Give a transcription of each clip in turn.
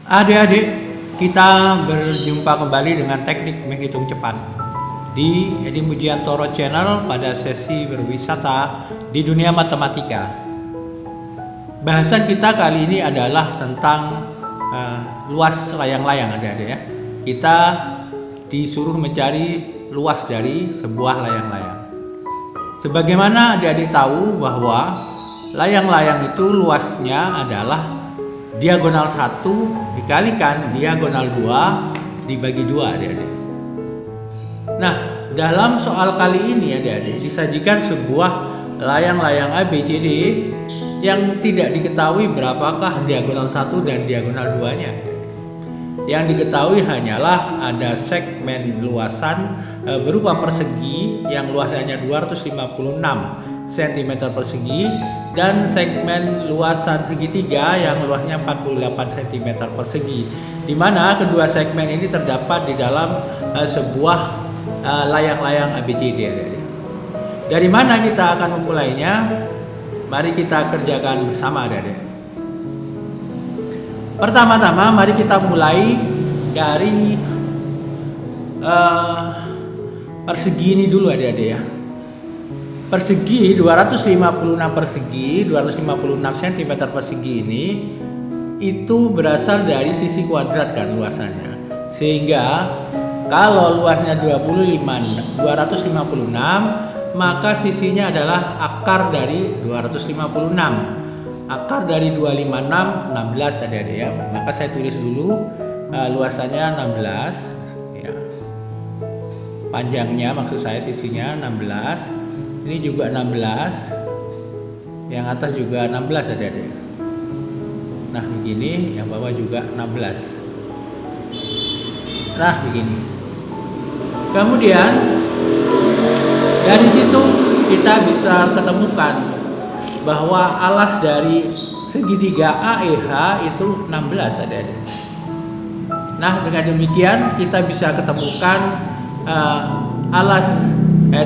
Adik-adik, kita berjumpa kembali dengan teknik menghitung cepat di Edi Mujiantoro Channel pada sesi berwisata di dunia matematika. Bahasan kita kali ini adalah tentang luas layang-layang, adik-adik ya. Kita disuruh mencari luas dari sebuah layang-layang. Sebagaimana adik-adik tahu bahwa layang-layang itu luasnya adalah diagonal 1 dikalikan diagonal 2 dibagi 2, adik-adik. Nah, dalam soal kali ini adik-adik disajikan sebuah layang-layang ABCD yang tidak diketahui berapakah diagonal 1 dan diagonal 2-nya. Yang diketahui hanyalah ada segmen luasan berupa persegi yang luasannya 256 cm persegi dan segmen luasan segitiga yang luasnya 48 cm persegi, di mana kedua segmen ini terdapat di dalam sebuah layang-layang ABCD. Dari mana kita akan memulainya? Mari kita kerjakan bersama, adik-adik. Pertama-tama mari kita mulai dari persegi ini dulu, adik-adik ya. Persegi 256 persegi, 256 cm persegi ini itu berasal dari sisi kuadrat kan luasannya. Sehingga kalau luasnya 256, maka sisinya adalah akar dari 256. Akar dari 256 16, adik-adik ya. Maka saya tulis dulu luasannya 16 ya. Panjangnya maksud saya sisinya 16. Ini juga 16, yang atas juga 16, adik-adik. Nah begini, yang bawah juga 16. Nah begini. Kemudian dari situ kita bisa ketemukan bahwa alas dari segitiga AEH itu 16, adik-adik. Nah dengan demikian kita bisa ketemukan alas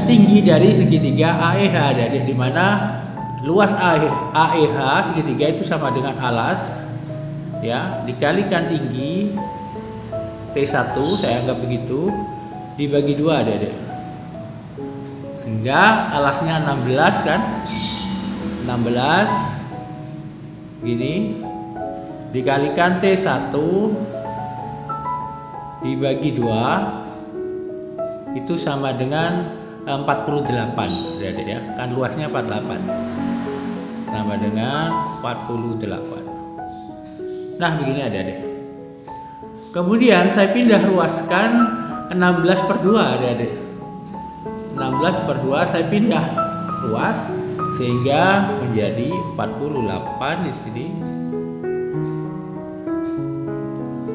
tinggi dari segitiga AEH, adik-adik, di mana luas AEH segitiga itu sama dengan alas ya dikalikan tinggi T1, saya anggap begitu, dibagi 2, adik-adik. Sehingga alasnya 16 kan, 16 gini dikalikan T1 dibagi 2 itu sama dengan 48, adik-adik ya. Kan luasnya 48 sama dengan 48. Nah begini, adik-adik. Kemudian saya pindah ruaskan 16/2, adik-adik. 16/2 saya pindah ruas sehingga menjadi 48 di sini.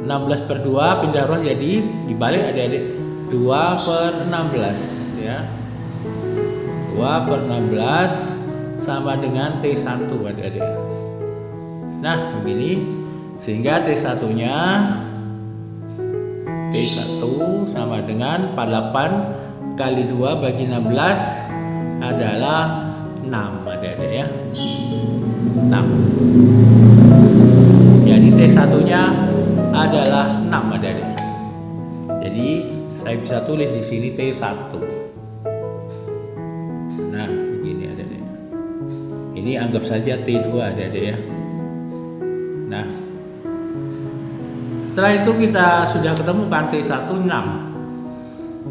16/2 pindah ruas jadi dibalik, adik-adik, 2/16 ya. 2/16 sama dengan T1, adik-adik. Nah begini, sehingga T1 sama dengan 48 kali 2 bagi 16 adalah 6, adik-adik ya. 6. Jadi T1 adalah 6, adik-adik. Jadi saya bisa tulis di sini T1. Nah begini, adik-adik. Ini anggap saja T2, adik-adik ya. Nah setelah itu kita sudah ketemukan T1 6,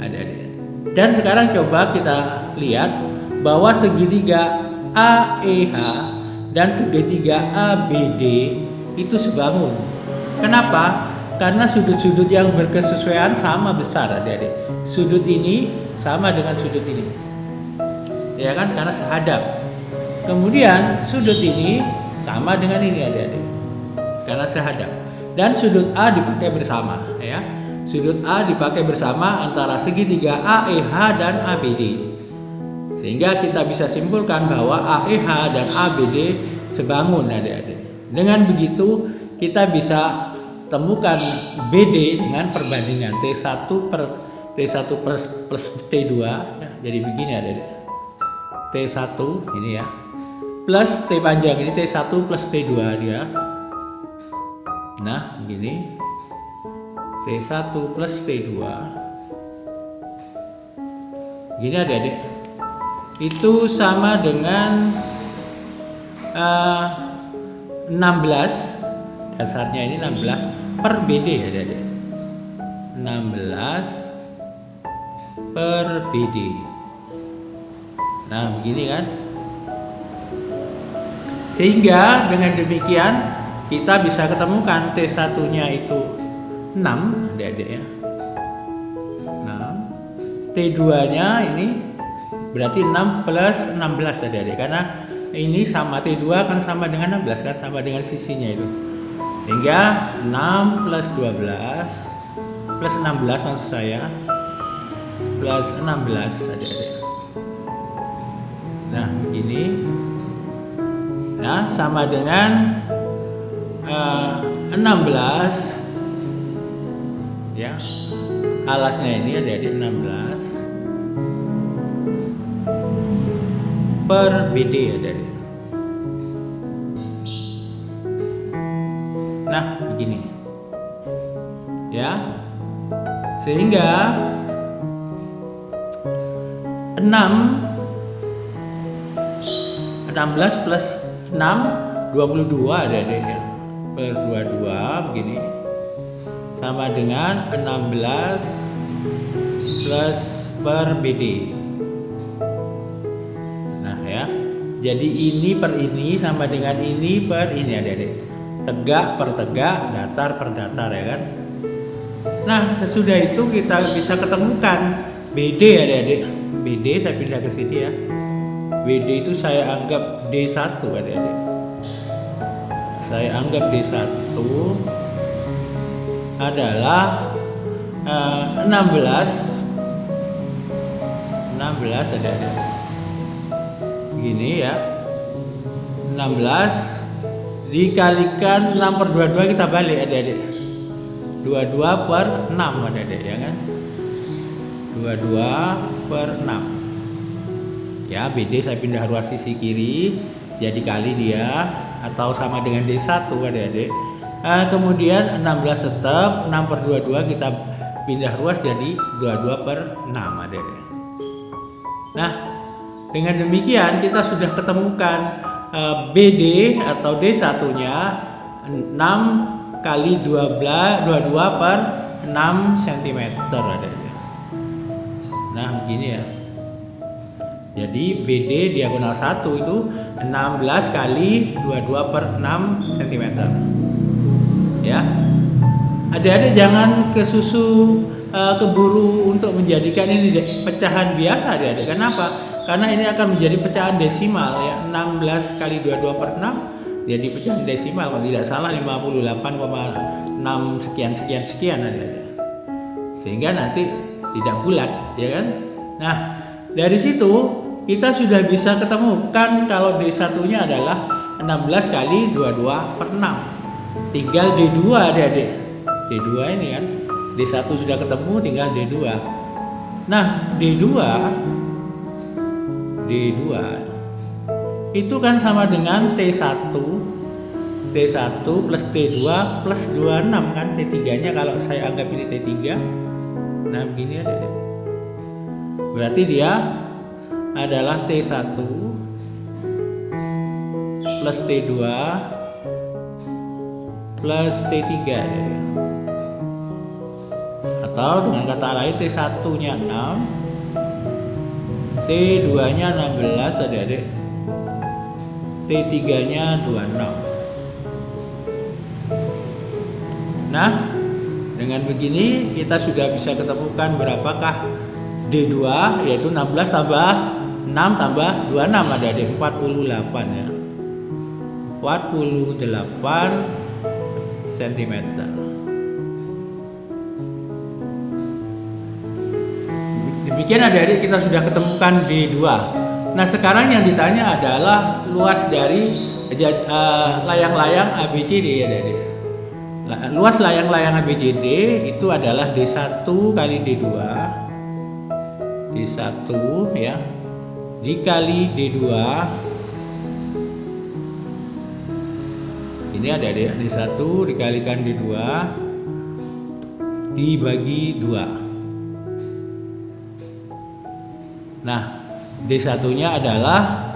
adik-adik. Dan sekarang coba kita lihat bahwa segitiga AEH dan segitiga ABD itu sebangun. Kenapa? Karena sudut-sudut yang berkesesuaian sama besar, adik-adik. Sudut ini sama dengan sudut ini, ya kan, karena sehadap. Kemudian sudut ini sama dengan ini, adik-adik, karena sehadap. Dan sudut A dipakai bersama ya. Sudut A dipakai bersama antara segitiga AEH dan ABD. Sehingga kita bisa simpulkan bahwa AEH dan ABD sebangun, adik-adik. Dengan begitu kita bisa temukan BD dengan perbandingan T1 plus T2 ya. Jadi begini, adik-adik. T1 ini ya plus T panjang ini T1 plus T2 dia Nah, begini. T1 plus T2. Gini adik-adik. Itu sama dengan 16. Dasarnya ini 16 per BD ya adik-adik. 16 per BD. Nah, begini kan. Sehingga dengan demikian kita bisa ketemukan T1-nya itu 6 adik-adik ya. 6. T2-nya ini berarti 6 plus 16 adik-adik, karena ini sama T2 kan sama dengan 16 kan, sama dengan sisinya itu. Sehingga 6 plus 12 plus 16 maksud saya, plus 16 adik-adik. Nah, begini. Nah, sama dengan 16 ya. Alasnya ini adik-adik 16 per BD adik-adik. Nah, begini. Ya. Sehingga 16 plus 6 22 adik-adik ya. Per 22 begini. Sama dengan 16 plus per BD. Nah ya, jadi ini per ini sama dengan ini per ini adik-adik. Tegak per tegak, datar per datar ya kan. Nah, sesudah itu kita bisa ketemukan BD adik-adik. BD saya pindah ke sini ya. BD itu saya anggap D1 adik-adik. Saya anggap D1 adalah 16 adik-adik. Begini ya. 16 dikalikan 6 per 22 kita balik adik-adik. 22 per 6 adik-adik ya kan. 22 per 6. Ya, BD saya pindah ruas sisi kiri, jadi kali dia atau sama dengan D1 adik-adik. Kemudian 16 tetap, 6 per 22 kita pindah ruas jadi 22 per 6 adik-adik. Nah, dengan demikian kita sudah ketemukan BD atau D1-nya 6 kali 22 per 6 cm adik-adik. Nah, begini ya. Jadi BD diagonal 1 itu 16 kali 22 per 6 cm. Ya. Adik-adik jangan keburu untuk menjadikan ini pecahan biasa adik-adik. Kenapa? Karena ini akan menjadi pecahan desimal ya. 16 kali 22 per 6 jadi pecahan desimal kalau tidak salah 58,6 sekian adik-adik. Sehingga nanti tidak bulat ya kan. Nah, dari situ kita sudah bisa ketemukan kalau D1-nya adalah 16 kali 22 per 6. Tinggal D2 adik-adik. D2 ini kan. D1 sudah ketemu, tinggal D2. Nah, D2 itu kan sama dengan T1 plus T2 plus 26 kan. T3-nya kalau saya anggap ini T3. Nah, begini adik-adik. Berarti dia adalah T1 plus T2 plus T3 ya. Atau dengan kata lain T1-nya 6, T2-nya 16 adik-adik, T3-nya 26. Nah, dengan begini kita sudah bisa ketemukan berapakah D2, yaitu 16 tambah 6 tambah 26 adik-adik, 48 ya. 48 cm. Demikian adik-adik kita sudah ketemukan D2. Nah, sekarang yang ditanya adalah luas dari layang-layang ABCD ya adik-adik. Luas layang-layang ABCD itu adalah D1 kali D2. D1 ya dikali D2 Ini adik-adik, D1 dikalikan D2 dibagi 2. Nah, D1 nya adalah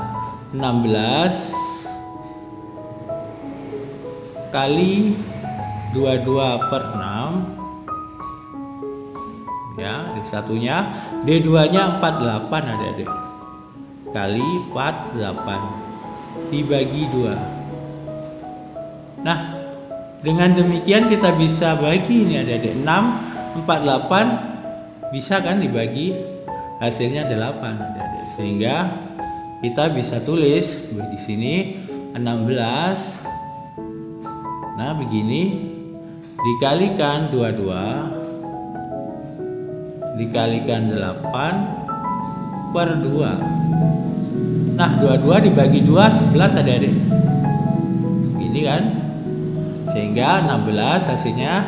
16 kali 22 per 6 ya, D1 nya. D2 nya 48 adik-adik, kali 48 dibagi 2. Nah, dengan demikian kita bisa bagi ini adik-adik, 6 48 bisa kan dibagi, hasilnya 8 adik-adik. Sehingga kita bisa tulis di sini 16. Nah, begini, dikalikan 22 dikalikan 8 per 2. Nah, 22 dibagi 2 11 adik-adik. Ini kan. Sehingga 16 hasilnya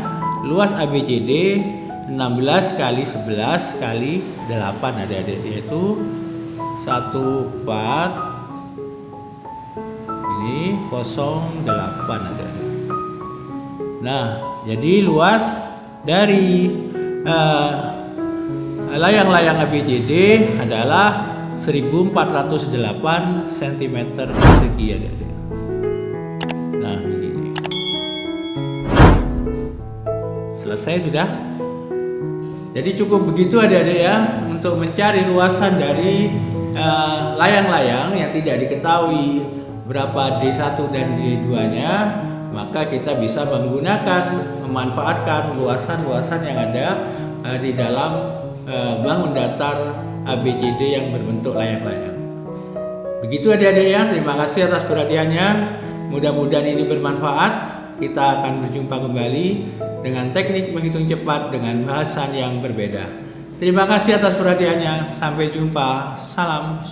luas ABCD 16 kali 11 kali 8 adik-adik, yaitu 14 ini 08 adik-adik. Nah, jadi luas dari layang-layang ABCD adalah 1408 cm persegi adik-adik. Nah, begini. Selesai sudah. Jadi cukup begitu adik-adik ya, untuk mencari luasan dari layang-layang yang tidak diketahui berapa D1 dan D2 nya, maka kita bisa memanfaatkan luasan-luasan yang ada di dalam bangun datar ABCD yang berbentuk layang-layang. Begitu adik-adik ya, terima kasih atas perhatiannya. Mudah-mudahan ini bermanfaat. Kita akan berjumpa kembali dengan teknik menghitung cepat dengan bahasan yang berbeda. Terima kasih atas perhatiannya. Sampai jumpa. Salam.